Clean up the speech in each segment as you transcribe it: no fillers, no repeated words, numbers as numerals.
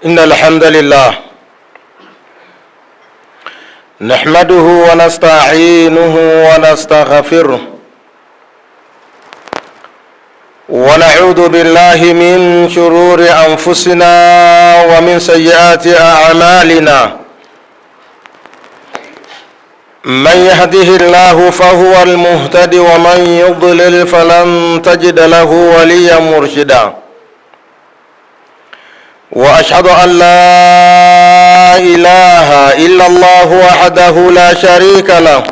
إن الحمد لله نحمده ونستعينه ونستغفره ونعوذ بالله من شرور أنفسنا ومن سيئات أعمالنا. من يهده الله فهو المهتد ومن يضلل فلن تجد له وليا مرشدا. وأشهد أن لا إله إلا الله وحده لا شريك له،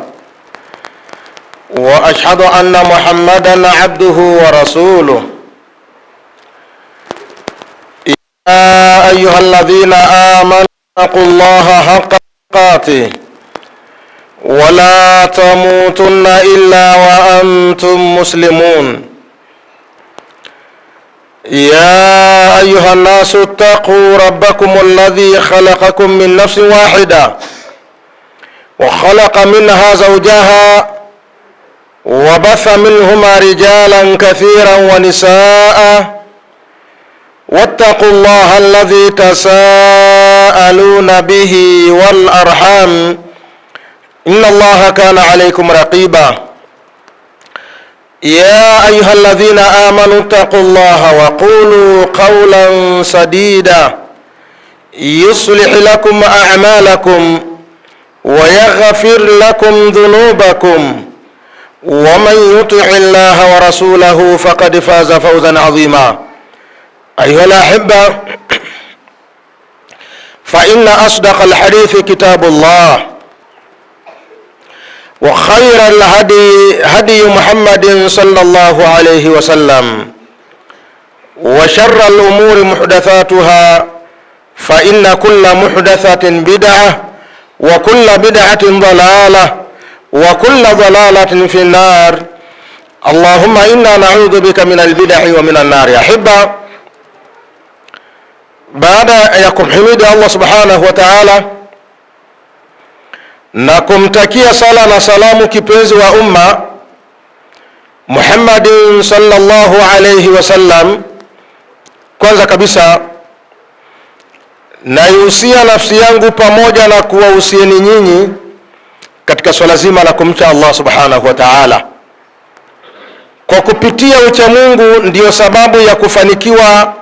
وأشهد أن محمدا عبده ورسوله. يا أيها الذين آمنوا اتقوا الله حق تقاته ولا تموتن إلا وأنتم مسلمون. يا أيها الناس اتقوا ربكم الذي خلقكم من نفس واحدة وخلق منها زوجها وبث منهما رجالا كثيرا ونساء واتقوا الله الذي تساءلون به والأرحام إن الله كان عليكم رقيبا. يا أيها الذين آمنوا اتقوا الله وقولوا قولا سديدا يصلح لكم أعمالكم ويغفر لكم ذنوبكم ومن يطع الله ورسوله فقد فاز فوزا عظيما. أيها الأحبة، فإن أصدق الحديث كتاب الله، وخير الهدي هدي محمد صلى الله عليه وسلم، وشر الأمور محدثاتها، فإن كل محدثة بدعة وكل بدعة ضلالة وكل ضلالة في النار. اللهم إنا نعوذ بك من البدع ومن النار. يا أحبة، baada ya kumhimidi Allah subhanahu wa ta'ala na kumtakia sala na salamu kipenzi wa umma Muhammadin sallallahu alayhi wasallam, kwanza kabisa naihusia nafsi yangu pamoja na kuwahusieni nyinyi katika swala zima la kumcha Allah subhanahu wa ta'ala. Kwa kupitia ucha Mungu ndiyo sababu ya kufanikiwa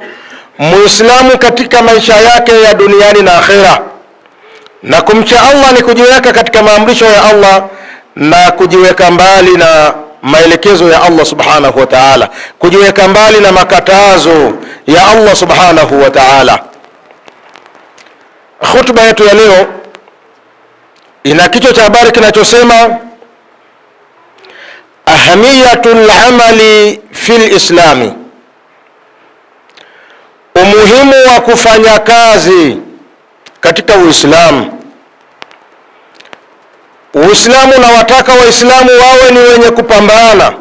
Muislamu katika maisha yake ya duniani na akhera. Na kumcha Allah ni kujiweka katika maamrisho ya Allah na kujiweka mbali na maelekezo ya Allah subhanahu wa ta'ala, kujiweka mbali na makatazo ya Allah subhanahu wa ta'ala. Khutba yetu ya leo ina kichwa cha habari kinachosema ahamiyatul amali fil islami, umuhimu wa kufanya kazi katika Uislamu. Uislamu unawataka Waislamu wawe ni wenye kupambana,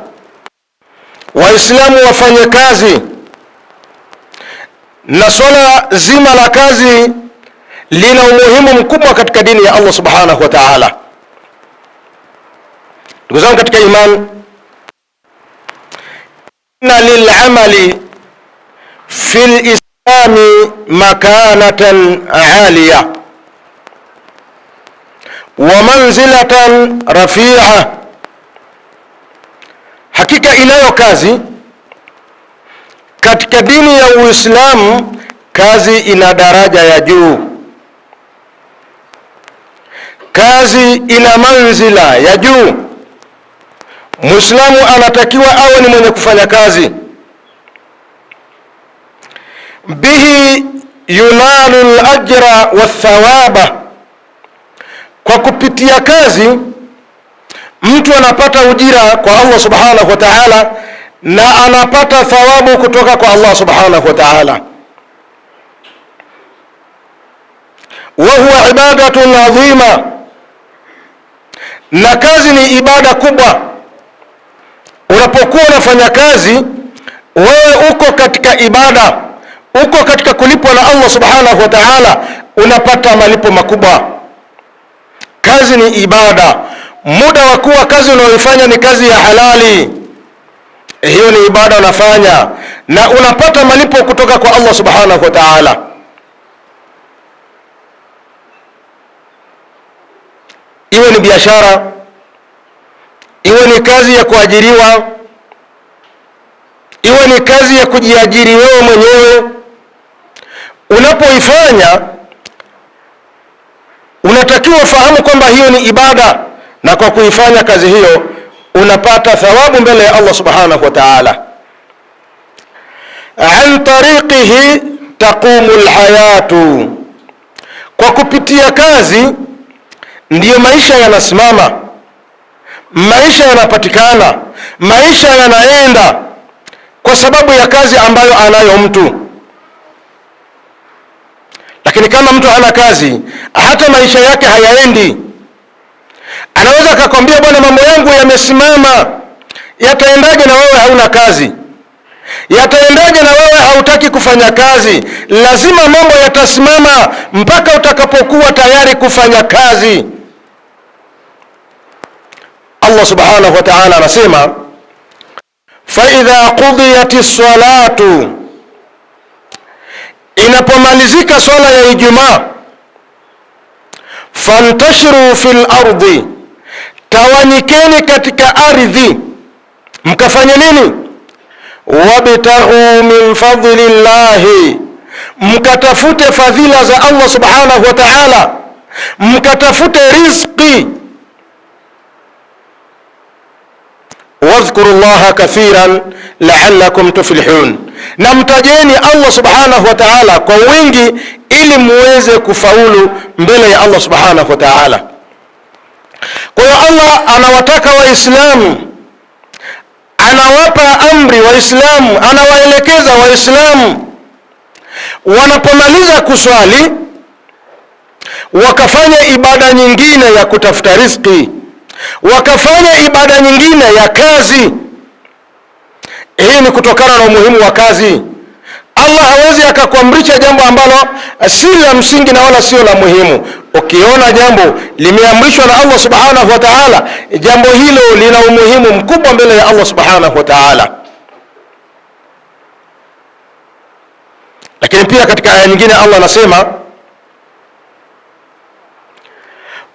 Waislamu wafanye kazi, na swala zima la kazi lina umuhimu mkubwa katika dini ya Allah subhanahu wa ta'ala. Ndugu zangu katika imani, inna lil'amali fil islami makanatan aliya wa manzilatan rafi'a, hakika inayo kazi katika dini ya Uislamu. Kazi ina daraja ya juu, kazi ina manzila ya juu. Muislamu anatakiwa awe ni mwenye kufanya kazi. Bihi yunalu al-ajra wathawaba, kwa kupitia kazi mtu anapata ujira kwa Allah subhanahu wa ta'ala na anapata thawabu kutoka kwa Allah subhanahu wa ta'ala. Wa huwa ibadatun adhima, na kazi ni ibada kubwa. Unapokuwa unafanya kazi, wewe uko katika ibada, uko katika kulipwa na Allah subhanahu wa ta'ala, unapata malipo makubwa. Kazi ni ibada. Muda wa kuwa kazi unayoifanya ni kazi ya halali, hiyo ni ibada unafanya na unapata malipo kutoka kwa Allah subhanahu wa ta'ala. iwe ni biashara, iwe ni kazi ya kuajiriwa, iwe ni kazi ya kujiajiri wewe mwenyewe. Unapoifanya unatakiwa ufahamu kwamba hiyo ni ibada, na kwa kuifanya kazi hiyo unapata thawabu mbele ya Allah subhanahu wa ta'ala. An tariqihi taqumu alhayatu, kwa kupitia kazi ndiyo maisha yanasimama, maisha yanapatikana, maisha yanaenda kwa sababu ya kazi ambayo anayo mtu. Lakini kama mtu hana kazi, hata maisha yake hayaendi. Anaweza akakwambia, bwana, mambo yangu yamesimama. Yataendaje na wewe hauna kazi? Yataendaje na wewe hautaki kufanya kazi? Lazima mambo yatasimama mpaka utakapokuwa tayari kufanya kazi. Allah subhanahu wa ta'ala anasema, fa idha qudiyatis salatu, inapomalizika swala ya Ijumaa, fantashiru fil ardi, tawanyikeni katika ardhi, mkafanya nini? Wabtaghu min fadlillahi, mkatafute fadhila za Allah subhanahu wa ta'ala, mkatafute riziki. Wadhkurullaha kathiran la'allakum tuflihun, na mtajeni Allah subhanahu wa ta'ala kwa wingi ili muweze kufaulu mbele ya Allah subhanahu wa ta'ala. Kwa hiyo Allah anawataka Waislamu, anawapa amri Waislamu, anawaelekeza Waislamu wanapomaliza kuswali wakafanya ibada nyingine ya kutafuta riziki, wakafanya ibada nyingine ya kazi. Hii ni kutokana na umuhimu wa kazi. Allah hawezi akakuamrisha jambo ambalo si la msingi na wala sio la muhimu. Ukiona jambo limeamrishwa na Allah subhanahu wa ta'ala, jambo hilo lina umuhimu mkubwa mbele ya Allah subhanahu wa ta'ala. Lakini pia katika aya nyingine Allah anasema,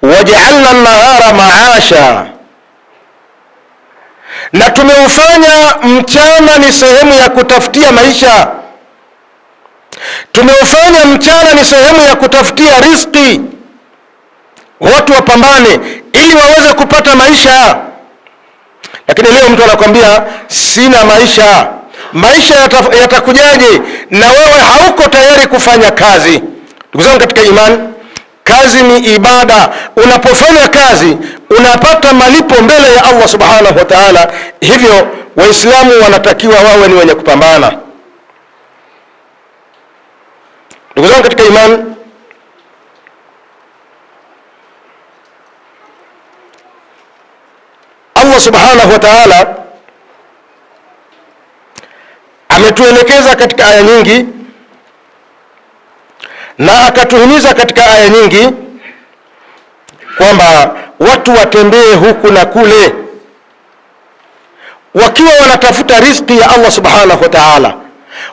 waj'alna an-nahara ma'asha, na tumeufanya mchana ni sehemu ya kutafutia maisha. Tumeufanya mchana ni sehemu ya kutafutia riziki. Watu wapambane ili waweze kupata maisha. Lakini leo mtu anakwambia sina maisha. Maisha yatakujaje na wewe hauko tayari kufanya kazi? Ndugu zangu katika imani, kazi ni ibada. Unapofanya kazi unapata malipo mbele ya Allah subhanahu wa ta'ala. Hivyo Waislamu wanatakiwa wawe ni wenye kupambana. Ndugu zangu katika imani, Allah subhanahu wa ta'ala ametuelekeza katika aya nyingi na akatuhimiza katika aya nyingi kwamba watu watembee huku na kule wakiwa wanatafuta riziki ya Allah subhanahu wa ta'ala.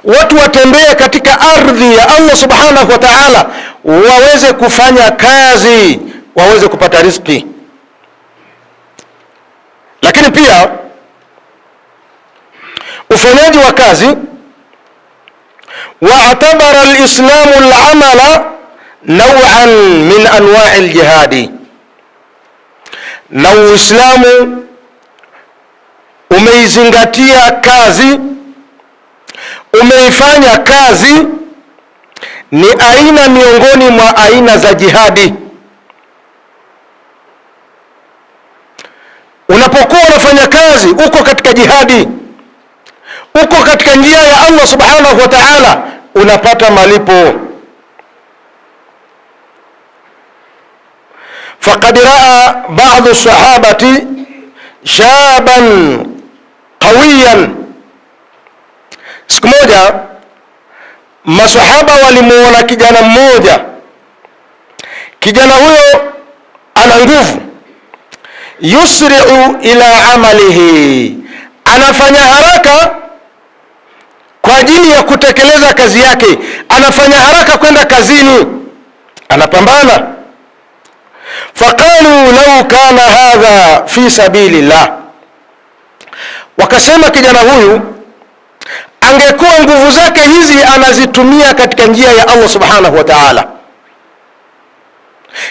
Watu watembee katika ardhi ya Allah subhanahu wa ta'ala, waweze kufanya kazi, waweze kupata riziki. Lakini pia ufanyaji wa kazi, wa'tabara al-islamu al-amala naw'an min anwa'i al-jihadi, na Uislamu umeizingatia kazi, umeifanya kazi ni aina miongoni mwa aina za jihadi. Unapokuwa unafanya kazi, uko katika jihadi, uko katika njia ya Allah subhanahu wa ta'ala, unapata malipo. Faqad raa ba'dhu sahabati shaban qawiyan, siku moja masahaba walimuona kijana mmoja. Kijana huyo ana nguvu, yusri'u ila amalihi, anafanya haraka kwa ajili ya kutekeleza kazi yake, anafanya haraka kwenda kazini, anapambana. Faqalu law kana hadha fi sabilillah, wakasema kijana huyu angekuwa nguvu zake hizi anazitumia katika njia ya Allah subhanahu wa ta'ala,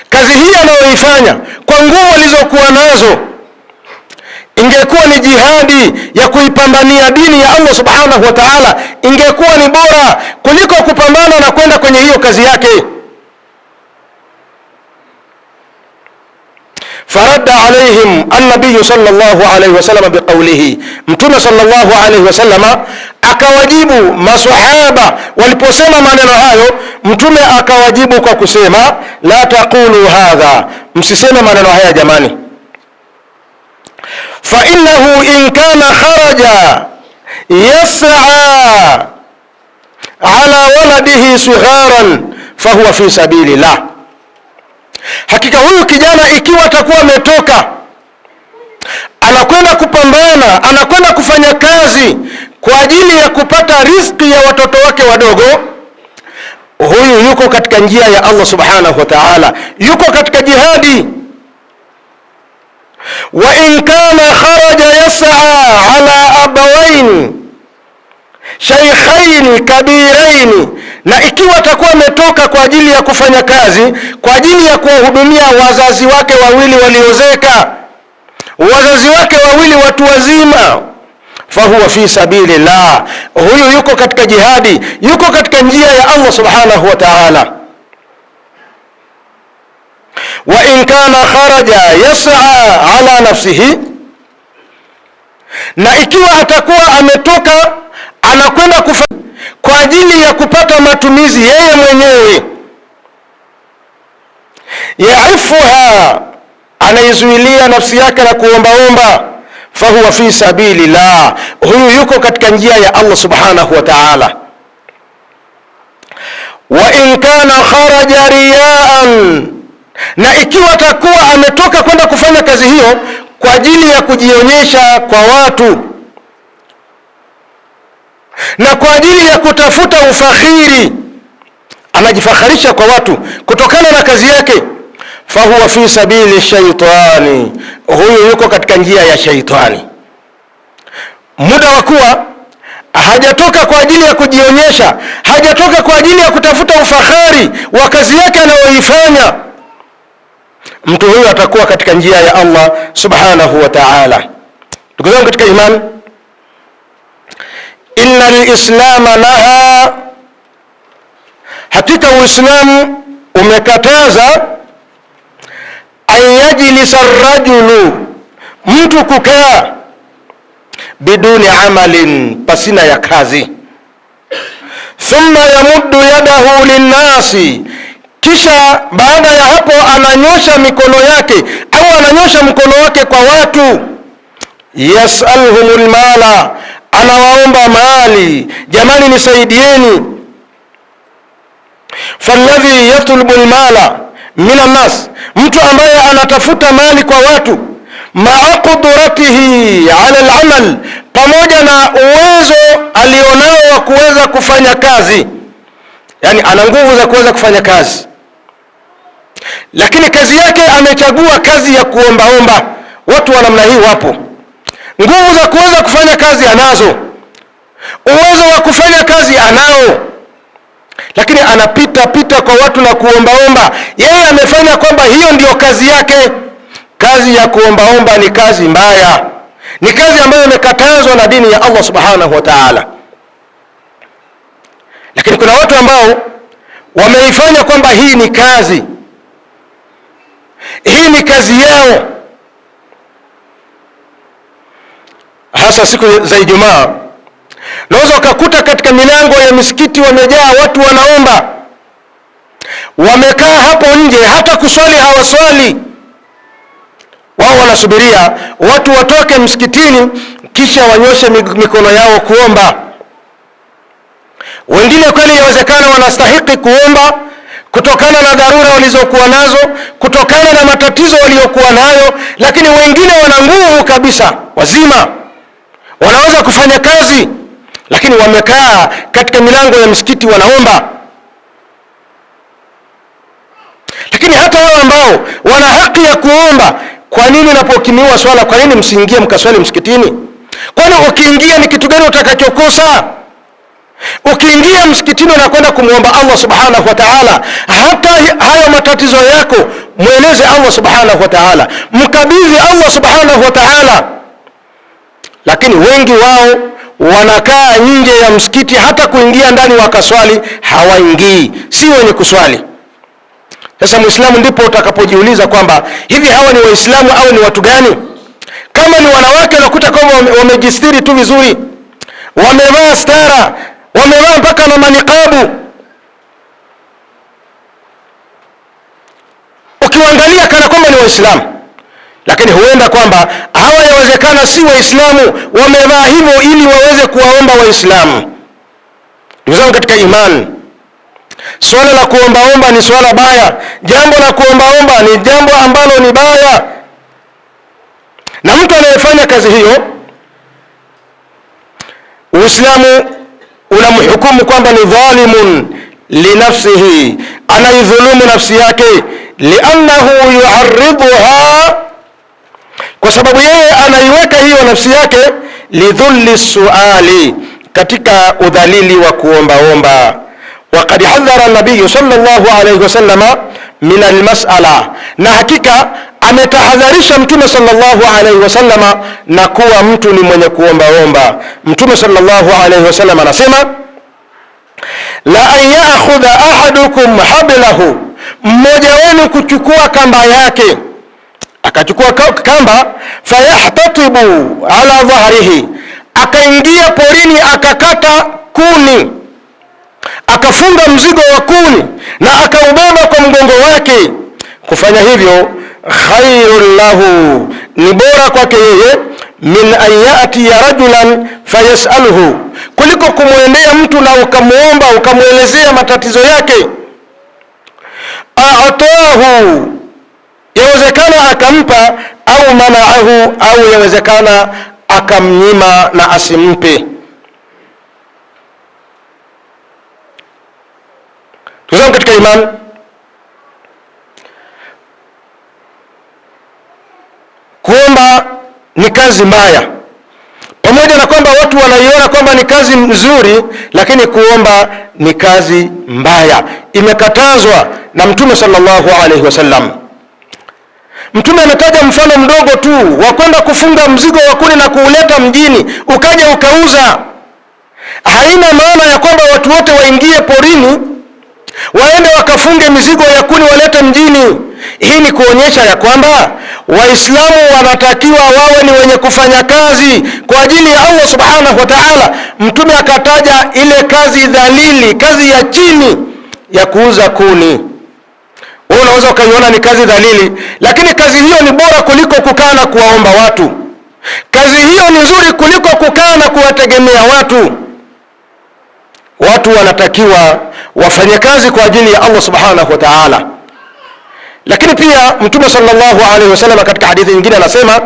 kazi hii anayoifanya kwa nguvu alizokuwa nazo ingekuwa ni jihadi ya kuipambania dini ya Allah subhanahu wa ta'ala, ingekuwa ni bora kuliko kupambana na kwenda kwenye hiyo kazi yake. Faradda alaihim an-nabiy sallallahu alayhi wasallam biqawlihi, mtume sallallahu alayhi wasallam akawajibu maswahaba waliposema maneno hayo, mtume akawajibu kwa kusema la taqulu hadha, msiseme maneno haya jamani. Fa innahu in kana kharaja yas'a ala waladihi sigharan fahuwa fi sabilillah, hakika huyu kijana ikiwa atakuwa ametoka anakwenda kupambana, anakwenda kufanya kazi kwa ajili ya kupata riziki ya watoto wake wadogo, huyu yuko katika njia ya Allah subhanahu wa ta'ala, yuko katika jihadi. Wa in kana kharaja yas'a ala abawain shaykhain kabirain, na ikiwa atakuwa ametoka kwa ajili ya kufanya kazi kwa ajili ya kuwahudumia wazazi wake wawili waliozeka, wazazi wake wawili watu wazima, fahuwa fi sabilillah, huyu yuko katika jihadi, yuko katika njia ya Allah subhanahu wa ta'ala. Wa in kana kharaja yas'a ala nafsihi, na ikiwa atakuwa ametoka anakwenda kwa ajili ya kupata matumizi yeye mwenyewe, yaifuha, anaizuilia nafsi yake na kuombaomba, fahuwa fi sabilillah, huyu yuko katika njia ya Allah subhanahu wa ta'ala. Wa in kana kharaja riyaan, na ikiwa atakuwa ametoka kwenda kufanya kazi hiyo kwa ajili ya kujionyesha kwa watu na kwa ajili ya kutafuta ufakhiri, anajifakharisha kwa watu kutokana na kazi yake, fahuwa fi sabili shaitani, huyu yuko katika njia ya shaitani. Muda wa kuwa hajatoka kwa ajili ya kujionyesha, hajatoka kwa ajili ya kutafuta ufakhari wa kazi yake anayoifanya, mtu huyu atakuwa katika njia ya Allah subhanahu wa ta'ala. Ndugu zangu katika imani, inna al-islama naha, hakika Uislamu umekataza an yajlisa ar-rajulu, mtu kukaa biduni amalin, pasina ya kazi, thumma yamuddu yadahu linnasi, kisha baada ya hapo ananyosha mikono yake au ananyosha mkono wake kwa watu, yasalhumul mala, anawaomba mali, jamani nisaidieni. Falladhi yatlubu almala min annas, mtu ambaye anatafuta mali kwa watu, maa qudratihi ala alamal, pamoja na uwezo alionao wa kuweza kufanya kazi, yani ana nguvu za kuweza kufanya kazi, lakini kazi yake amechagua kazi ya kuombaomba. Watu wa namna hii wapo, nguvu za kuweza kufanya kazi anazo, uwezo wa kufanya kazi anao, lakini anapita pita kwa watu na kuombaomba. Yeye amefanya kwamba hiyo ndiyo kazi yake. Kazi ya kuombaomba ni kazi mbaya, ni kazi ambayo imekatazwa na dini ya Allah subhanahu wa ta'ala. Lakini kuna watu ambao wameifanya kwamba hii ni kazi, hii ni kazi yao. Hasa siku za Ijumaa unaweza ukakuta katika milango ya misikiti wamejaa watu wanaomba, wamekaa hapo nje, hata kuswali hawaswali. Wao wanasubiria watu watoke msikitini kisha wanyoshe mikono yao kuomba. Wengine kweli yawezekana wanastahili kuomba kutokana na dharura walizokuwa nazo, kutokana na matatizo waliokuwa nayo, lakini wengine wana nguvu kabisa, wazima, wanaweza kufanya kazi, lakini wamekaa katika milango ya msikiti wanaomba. Lakini hata wao ambao wao wana haki ya kuomba. Kwa nini unapokimiwa swala, kwa nini msiingie mkaswali msikitini? Kwani ukiingia ni kitu gani utakachokosa? Ukiingia msikitini unakwenda kumuomba Allah subhanahu wa ta'ala. Hata hayo matatizo yako mueleze Allah subhanahu wa ta'ala, mkabidhi Allah subhanahu wa ta'ala. Lakini wengi wao wanakaa nje ya msikiti, hata kuingia ndani wakaswali hawaingii, si wenye kuswali. Sasa Muislamu ndipo utakapojiuliza kwamba hivi hawa ni Waislamu au ni watu gani? Kama ni wanawake unakuta kwamba wamejistiri tu vizuri, wamevaa stara, wamevaa mpaka na manikabu. Ukiwaangalia kana kwamba ni Waislamu, lakini huenda kwamba hawa yawezekana si Waislamu, wamevaa hivyo ili waweze kuwaomba Waislamu. Ndugu zangu katika imani, swala la kuombaomba ni swala baya. Jambo la kuombaomba ni jambo ambalo ni baya, na mtu anayefanya kazi hiyo Uislamu unamhukumu kwamba ni dhalimun linafsihi, anaidhulumu nafsi yake, liannahu yu'arridha, kwa sababu yeye anaiweka hiyo nafsi yake lidhulli suali, katika udhalili wa kuombaomba. Waqad hadhara an-nabiy sallallahu alayhi wasallam min al-mas'ala, na hakika ametahadharisha Mtume sallallahu alayhi wasallam na kuwa mtu ni mwenye kuombaomba. Mtume sallallahu alayhi wasallam anasema, la an ya'khudha ahadukum hablahu, mmoja wenu kuchukua kamba yake, akachukua kamba, fayahtatibu ala dhahrihi, akaingia porini akakata kuni, akafunga mzigo wa kuni na akaubeba kwa mgongo wake. Kufanya hivyo khairul lahu, ni bora kwake yeye, min an yati rajulan fayasaluhu, kuliko kumwendea mtu na ukamuomba ukamuelezea matatizo yake. Aatahu, yawezekana akampa, au manaahu, au yawezekana akamnyima na asimpe. Tuzama katika imani, kuomba ni kazi mbaya, pamoja na kwamba watu wanaiona kwamba ni kazi nzuri, lakini kuomba ni kazi mbaya, imekatazwa na Mtume sallallahu alaihi wasallam. Mtume anataja mfano mdogo tu wa kwenda kufunga mzigo wa kuni na kuuleta mjini ukaja ukauza. Haina maana ya kwamba watu wote waingie porini waende wakafunge mizigo ya kuni walete mjini. Hii ni kuonyesha ya kwamba Waislamu wanatakiwa wawe ni wenye kufanya kazi kwa ajili ya Allah subhanahu wa ta'ala. Mtume akataja ile kazi dhalili, kazi ya chini ya kuuza kuni. Wewe unaweza ukaiona ni kazi dhalili, lakini kazi hiyo ni bora kuliko kukaa na kuwaomba watu. Kazi hiyo ni nzuri kuliko kukaa na kuwategemea watu. Watu wanatakiwa wafanye kazi kwa ajili ya Allah subhanahu wa ta'ala. Lakini pia Mtume sallallahu alaihi wasallam katika hadithi nyingine anasema,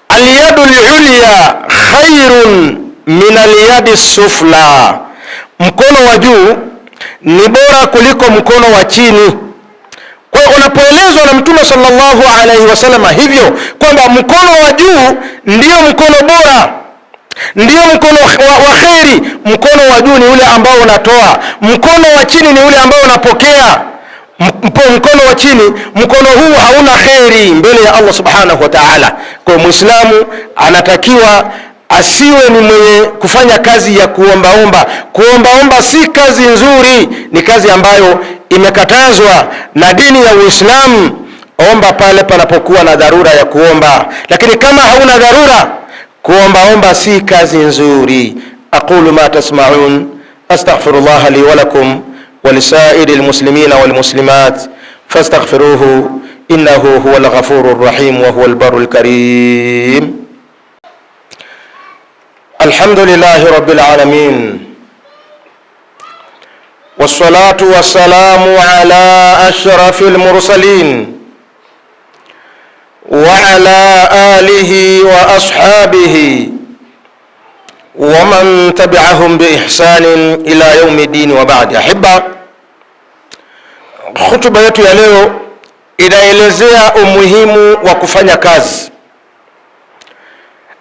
al-yadu al-ulya khairun min al-yadi sufla, mkono wa juu ni bora kuliko mkono wa chini. Kwa hiyo unapoelezwa na Mtume sallallahu alaihi wasallam hivyo kwamba mkono wa juu ndio mkono bora, ndio mkono wa kheri, mkono wa juu ni ule ambao unatoa, mkono wa chini ni ule ambao unapokea. Mkono wa chini, mkono huu hauna kheri mbele ya Allah subhanahu wa ta'ala. Kwa Muislamu anatakiwa asiwe ni mwenye kufanya kazi ya kuombaomba. Kuombaomba si kazi nzuri, ni kazi ambayo imekatazwa na dini ya Uislamu. Omba pale panapokuwa na dharura ya kuomba, lakini kama hauna dharura, kuombaomba si kazi nzuri. Aqulu ma tasma'un, astaghfirullah li wa lakum ولسائر المسلمين والمسلمات فاستغفروه إنه هو الغفور الرحيم وهو البر الكريم. الحمد لله رب العالمين، والصلاة والسلام على أشرف المرسلين وعلى آله وأصحابه ومن تبعهم بإحسان إلى يوم الدين وبعد. أحبة, khutba yetu ya leo inaelezea umuhimu wa kufanya kazi,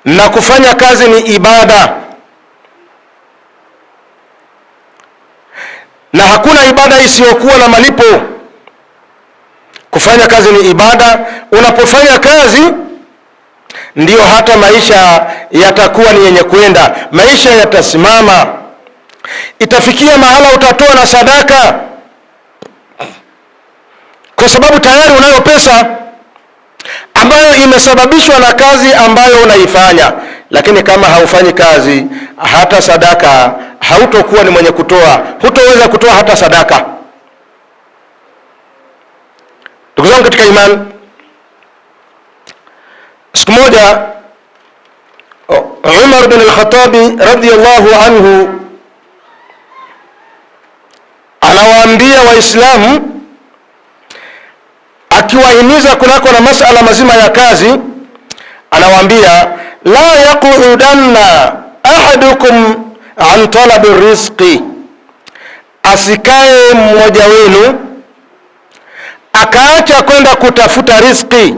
na kufanya kazi ni ibada, na hakuna ibada isiyokuwa na malipo. Kufanya kazi ni ibada. Unapofanya kazi ndiyo hata maisha yatakuwa ni yenye kwenda, maisha yatasimama. Itafikia mahala utatoa na sadaka, kwa sababu tayari unayo pesa ambayo imesababishwa na kazi ambayo unaifanya. Lakini kama haufanyi kazi, hata sadaka hautokuwa ni mwenye kutoa, hutoweza kutoa hata sadaka. Ndugu zangu katika imani, siku moja Umar bin al-Khattab radhiyallahu anhu anawaambia Waislamu, akiwahimiza kunako na masala mazima ya kazi, anawaambia la yaqudanna ahadukum an talabi rizqi, asikae mmoja wenu akaacha kwenda kutafuta riziki,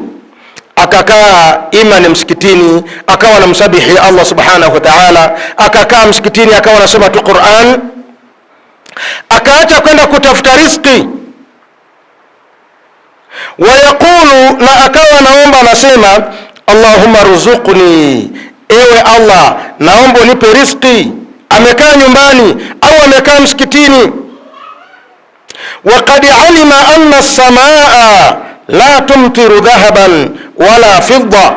akakaa ima ni msikitini akawa anamsabihi Allah subhanahu wa ta'ala, akakaa msikitini akawa anasoma tu Qur'an, akaacha kwenda kutafuta riziki. Wayaqulu, na akawa naomba anasema Allahumma ruzuqni, ewe Allah naomba nipe riziki. Amekaa nyumbani au amekaa msikitini. Waqad alima anna as-samaa la tumtiru dhahaban wala fidda,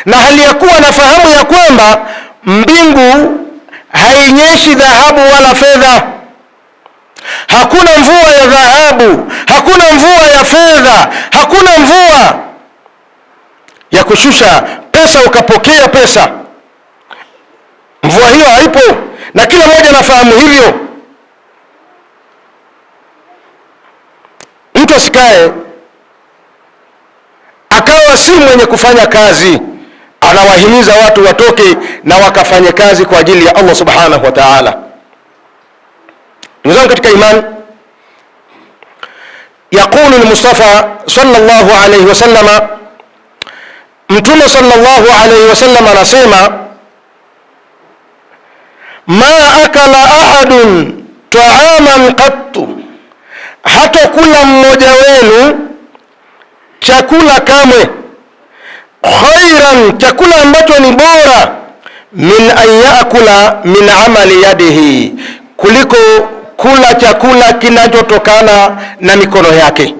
na hali ya kuwa nafahamu ya kwamba mbingu hainyeshi dhahabu wala fedha. Hakuna mvua ya dhahabu, hakuna mvua ya fedha, hakuna mvua ya kushusha pesa ukapokea pesa. Mvua hiyo haipo, na kila mmoja anafahamu hivyo. Mtu asikae akawa si mwenye kufanya kazi. Anawahimiza watu watoke na wakafanye kazi kwa ajili ya Allah subhanahu wa ta'ala. Ndugu zangu katika imani, yaqulu al-Mustafa sallallahu alayhi wasallam, Mtume sallallahu alayhi wasallam anasema, ma akala ahadun ta'aman qattu, hata kula mmoja wenu chakula kamwe, khairan, chakula ambacho ni bora, min an yaakula min amali yadihi, kuliko kula chakula kinachotokana na mikono yake,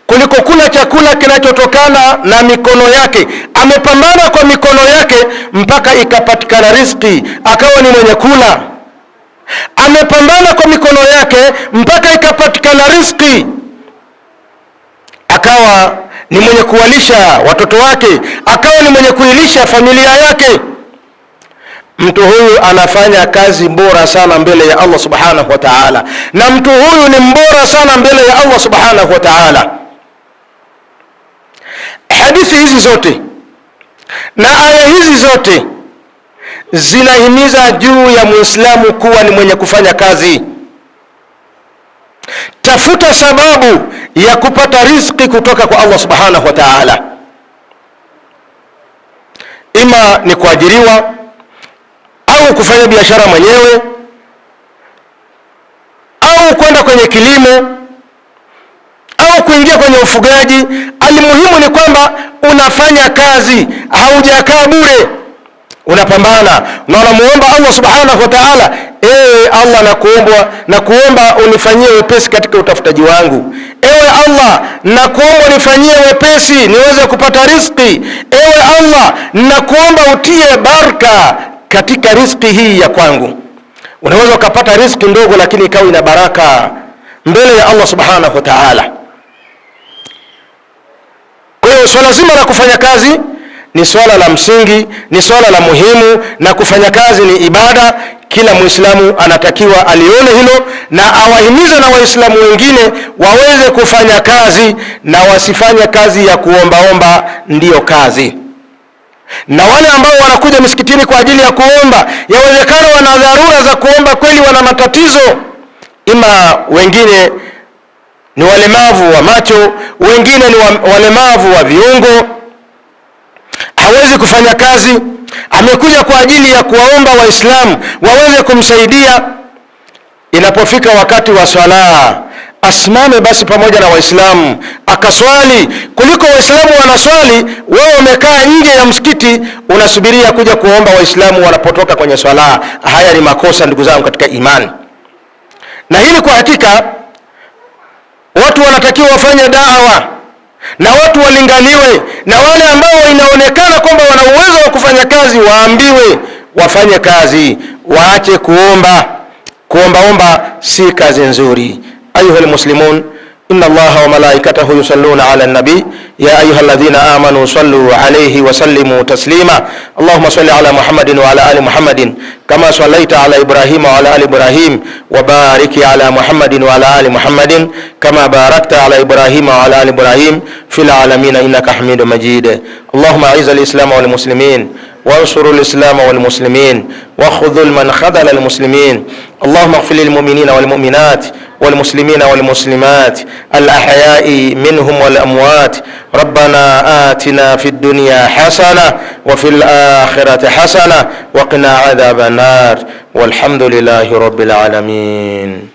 kuliko kula chakula kinachotokana na mikono yake. Amepambana kwa mikono yake mpaka ikapatikana riziki, akawa ni mwenye kula. Amepambana kwa mikono yake mpaka ikapatikana riziki, akawa ni mwenye kuwalisha watoto wake, akawa ni mwenye kuilisha familia yake. Mtu huyu anafanya kazi bora sana mbele ya Allah subhanahu wa ta'ala, na mtu huyu ni mbora sana mbele ya Allah subhanahu wa ta'ala. Hadithi hizi zote na aya hizi zote zinahimiza juu ya Muislamu kuwa ni mwenye kufanya kazi. Tafuta sababu ya kupata riziki kutoka kwa Allah subhanahu wa ta'ala, ima ni kuajiriwa au kufanya biashara mwenyewe au kwenda kwenye kilimo au kuingia kwenye ufugaji. Alimuhimu ni kwamba unafanya kazi, haujakaa bure, unapambana na unamuomba Allah subhanahu wa ta'ala, Allah nakuomba unifanyie wepesi katika utafutaji wangu. Ewe Allah, nakuomba unifanyie wepesi niweze kupata riziki. Ewe Allah, nakuomba utie baraka katika riziki hii ya kwangu. Unaweza ukapata riziki ndogo lakini ikawa ina baraka mbele ya Allah subhanahu wa ta'ala. Kwa hiyo swala zima la kufanya kazi ni swala la msingi, ni swala la muhimu, na kufanya kazi ni ibada. Kila Muislamu anatakiwa alione hilo na awahimize na Waislamu wengine waweze kufanya kazi na wasifanye kazi ya kuombaomba ndiyo kazi. Na wale ambao wanakuja misikitini kwa ajili ya kuomba, yawezekana wana dharura za kuomba kweli, wana matatizo, ima wengine ni walemavu wa macho, wengine ni walemavu wa viungo, hawezi kufanya kazi, amekuja kwa ajili ya kuwaomba Waislamu waweze kumsaidia. Inapofika wakati wa swala, asimame basi pamoja na Waislamu akaswali, kuliko Waislamu wanaswali wao wamekaa nje ya msikiti, unasubiria kuja kuomba Waislamu wanapotoka kwenye swala. Haya ni makosa ndugu zangu katika imani, na hili kwa hakika watu wanatakiwa wafanye da'wa na watu walinganiwe, na wale ambao inaonekana kwamba wana uwezo wa kufanya kazi waambiwe wafanye kazi, waache kuomba si kazi nzuri. Ayuha almuslimun, inna Allaha wa malaikatahu yusalluna ala an-nabi ya ayuha alladhina amanu sallu alayhi wa sallimu taslima. Allahumma salli ala Muhammadin wa ala ali Muhammadin kama sallaita ala Ibrahim wa ala ali Ibrahim, wa barik ala Muhammadin wa ala ali Muhammadin kama barakta ala Ibrahim wa ala ali Ibrahim fil alamin innaka Hamidum Majid. Allahumma a'izz al-islam wal muslimin وانصر الإسلام والمسلمين وخذل من خذل المسلمين. اللهم اغفر للمؤمنين والمؤمنات والمسلمين والمسلمات الأحياء منهم والأموات. ربنا آتنا في الدنيا حسنة وفي الآخرة حسنة وقنا عذاب النار والحمد لله رب العالمين.